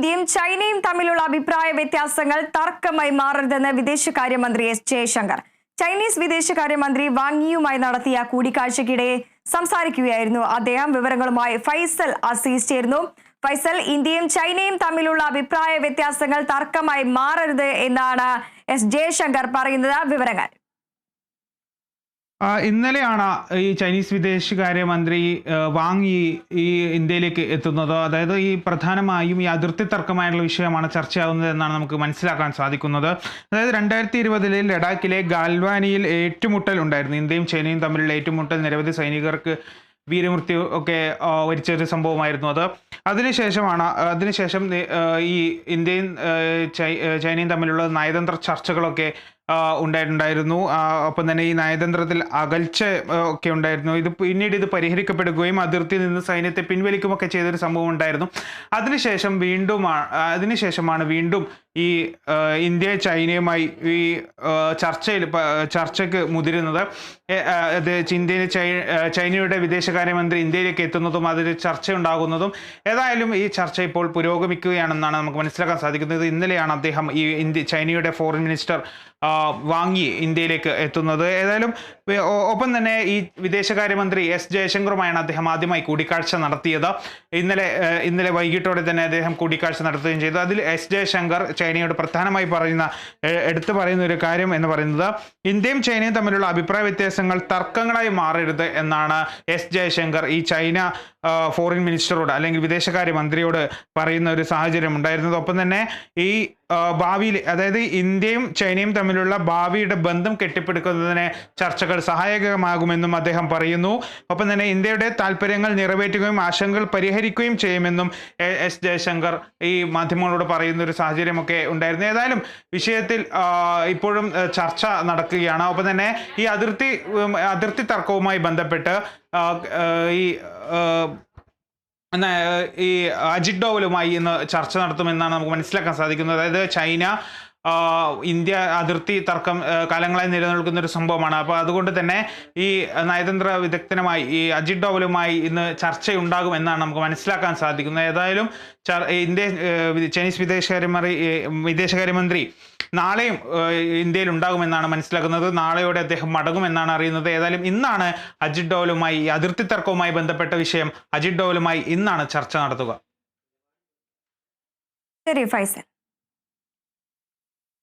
ഇന്ത്യയും ചൈനയും തമ്മിലുള്ള അഭിപ്രായ വ്യത്യാസങ്ങൾ തർക്കമായി മാറരുതെന്ന് വിദേശകാര്യമന്ത്രി എസ് ജയശങ്കർ. ചൈനീസ് വിദേശകാര്യമന്ത്രി വാങ് യിയുമായി നടത്തിയ കൂടിക്കാഴ്ചയ്ക്കിടെ സംസാരിക്കുകയായിരുന്നു അദ്ദേഹം. വിവരങ്ങളുമായി ഫൈസൽ അസീസ് ചേരുന്നു. ഫൈസൽ, ഇന്ത്യയും ചൈനയും തമ്മിലുള്ള അഭിപ്രായ വ്യത്യാസങ്ങൾ തർക്കമായി മാറരുത് എന്നാണ് എസ് ജയശങ്കർ പറയുന്നത്. വിവരങ്ങൾ. ഇന്നലെയാണ് ഈ ചൈനീസ് വിദേശകാര്യമന്ത്രി വാങ് യി ഈ ഇന്ത്യയിലേക്ക് എത്തുന്നത്. അതായത് ഈ പ്രധാനമായും ഈ അതിർത്തി തർക്കമായുള്ള വിഷയമാണ് ചർച്ചയാവുന്നത് എന്നാണ് നമുക്ക് മനസ്സിലാക്കാൻ സാധിക്കുന്നത്. അതായത് 2020 ലഡാക്കിലെ ഗാൽവാനിയിൽ ഏറ്റുമുട്ടൽ ഉണ്ടായിരുന്നു. ഇന്ത്യയും ചൈനയും തമ്മിലുള്ള ഏറ്റുമുട്ടൽ നിരവധി സൈനികർക്ക് വീരമൃത്യു ഒക്കെ വരിച്ചൊരു സംഭവമായിരുന്നു അത്. അതിനുശേഷം ഈ ഇന്ത്യയും ചൈനയും തമ്മിലുള്ള നയതന്ത്ര ചർച്ചകളൊക്കെ ഉണ്ടായിട്ടുണ്ടായിരുന്നു. ഒപ്പം തന്നെ ഈ നയതന്ത്രത്തിൽ അകൽച്ച ഒക്കെ ഉണ്ടായിരുന്നു. പിന്നീട് ഇത് പരിഹരിക്കപ്പെടുകയും അതിർത്തിയിൽ നിന്ന് സൈന്യത്തെ പിൻവലിക്കുകയൊക്കെ ചെയ്തൊരു സംഭവം ഉണ്ടായിരുന്നു. അതിനുശേഷമാണ് വീണ്ടും ഈ ഇന്ത്യ ചൈനയുമായി ഈ ചർച്ചയ്ക്ക് മുതിരുന്നത്. ചൈനയുടെ വിദേശകാര്യമന്ത്രി ഇന്ത്യയിലേക്ക് എത്തുന്നതും അതിൽ ചർച്ച ഉണ്ടാകുന്നതും. ഏതായാലും ഈ ചർച്ച ഇപ്പോൾ പുരോഗമിക്കുകയാണെന്നാണ് നമുക്ക് മനസ്സിലാക്കാൻ സാധിക്കുന്നത്. ഇന്നലെയാണ് അദ്ദേഹം ചൈനയുടെ ഫോറിൻ മിനിസ്റ്റർ വാങ് യി ഇന്ത്യയിലേക്ക് എത്തുന്നത്. ഏതായാലും ഒപ്പം തന്നെ ഈ വിദേശകാര്യമന്ത്രി എസ് ജയശങ്കറുമായാണ് അദ്ദേഹം ആദ്യമായി കൂടിക്കാഴ്ച നടത്തിയത്. ഇന്നലെ വൈകിട്ടോടെ തന്നെ അദ്ദേഹം കൂടിക്കാഴ്ച നടത്തുകയും ചെയ്തു. അതിൽ എസ് ജയശങ്കർ ചൈനയോട് പ്രധാനമായി എടുത്തു പറയുന്ന ഒരു കാര്യം എന്ന് പറയുന്നത് ഇന്ത്യയും ചൈനയും തമ്മിലുള്ള അഭിപ്രായ വ്യത്യാസങ്ങൾ തർക്കങ്ങളായി മാറരുത് എന്നാണ് എസ് ജയശങ്കർ ഈ ചൈന ഫോറിൻ മിനിസ്റ്ററോട് അല്ലെങ്കിൽ വിദേശകാര്യമന്ത്രിയോട് പറയുന്ന ഒരു സാഹചര്യം ഉണ്ടായിരുന്നത്. ഒപ്പം തന്നെ ഈ ഭാവിയിൽ, അതായത് ഇന്ത്യയും ചൈനയും തമ്മിലുള്ള ഭാവിയുടെ ബന്ധം കെട്ടിപ്പടുക്കുന്നതിന് ചർച്ചകൾ സഹായകമാകുമെന്നും അദ്ദേഹം പറയുന്നു. ഒപ്പം തന്നെ ഇന്ത്യയുടെ താല്പര്യങ്ങൾ നിറവേറ്റുകയും ആശങ്കകൾ പരിഹരിക്കുകയും ചെയ്യുമെന്നും എസ് ജയശങ്കർ ഈ മാധ്യമങ്ങളോട് പറയുന്ന ഒരു സാഹചര്യമൊക്കെ ഉണ്ടായിരുന്നു. ഏതായാലും വിഷയത്തിൽ ഇപ്പോഴും ചർച്ച നടക്കുകയാണ്. ഒപ്പം തന്നെ ഈ അതിർത്തി തർക്കവുമായി ബന്ധപ്പെട്ട് ഈ അജിത് ഡോവലുമായി ഇന്ന് ചർച്ച നടത്തുമെന്നാണ് നമുക്ക് മനസ്സിലാക്കാൻ സാധിക്കുന്നത്. അതായത് ചൈന ഇന്ത്യ അതിർത്തി തർക്കം കാലങ്ങളായി നിലനിൽക്കുന്ന ഒരു സംഭവമാണ്. അപ്പോൾ അതുകൊണ്ട് തന്നെ ഈ നയതന്ത്ര വിദഗ്ധനുമായി ഈ അജിത് ഡോവലുമായി ഇന്ന് ചർച്ചയുണ്ടാകും എന്നാണ് നമുക്ക് മനസ്സിലാക്കാൻ സാധിക്കുന്നത്. ഏതായാലും ചൈനീസ് വിദേശകാര്യമന്ത്രി നാളെയും ഇന്ത്യയിൽ ഉണ്ടാകുമെന്നാണ് മനസ്സിലാക്കുന്നത്. നാളെയോടെ അദ്ദേഹം മടങ്ങുമെന്നാണ് അറിയുന്നത്. ഏതായാലും ഇന്നാണ് അജിത് ഡോവലുമായി ഈ അതിർത്തി തർക്കവുമായി ബന്ധപ്പെട്ട വിഷയം അജിത് ഡോവലുമായി ഇന്നാണ് ചർച്ച നടത്തുക. ശരി ഫൈസൽ.